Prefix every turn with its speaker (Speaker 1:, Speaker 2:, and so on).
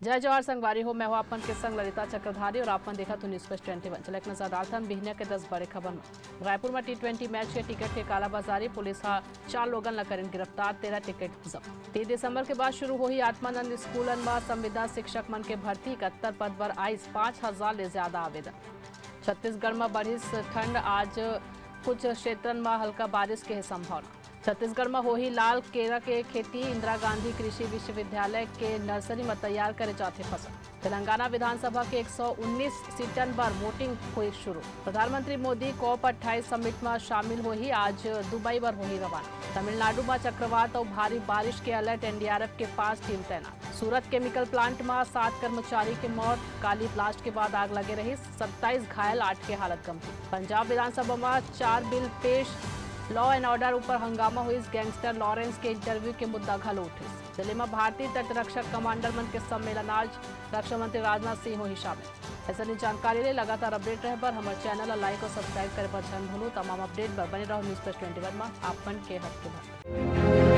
Speaker 1: जय जवाहर संगवारी हो। मैं हूं आपन के संग ललिता चक्रधारी और आपन देखा तो न्यूज फर्स्ट 21। चले एक नजर डालता बिहनिया के 10 बड़े खबर में। रायपुर में T20 मैच के टिकट के कालाबाजारी, पुलिस 4 लोगन ला करें गिरफ्तार, 13 टिकट जब्त। 3 दिसंबर के बाद शुरू हुई आत्मानंद स्कूलन में संविदा शिक्षक मन के भर्ती, 71 पद पर आइस 5000 ले ज्यादा आवेदन। छत्तीसगढ़ में बढ़िस ठंड, आज कुछ क्षेत्र में हल्का बारिश के संभावना। छत्तीसगढ़ में हो ही लाल केरा के खेती, इंदिरा गांधी कृषि विश्वविद्यालय के नर्सरी में तैयार करे जाते फसल। तेलंगाना विधानसभा के 119 सीटन पर वोटिंग हुई शुरू। प्रधानमंत्री मोदी COP28 समिट में शामिल हो ही आज दुबई पर हो ही रवाना। तमिलनाडु में चक्रवात और भारी बारिश के अलर्ट, NDRF के 5 टीम तैनात। सूरत केमिकल प्लांट में 7 कर्मचारी की मौत, काली ब्लास्ट के बाद आग लगे रही, 27 घायल, 8 की हालत गंभीर। पंजाब विधानसभा में 4 बिल पेश, लॉ एंड ऑर्डर ऊपर हंगामा हुई, गैंगस्टर लॉरेंस के इंटरव्यू के मुद्दा घल उठे। जिले में भारतीय तटरक्षक कमांडर मन के सम्मेलन, आज रक्षा मंत्री राजनाथ सिंह हो ही शामिल। ऐसा जानकारी ले लगातार अपडेट रहे पर हमारे चैनल लाइक और सब्सक्राइब करे पर भूलू। तमाम अपडेट पर बने रहो न्यूज प्लस 21 में आपन के हक के बाद।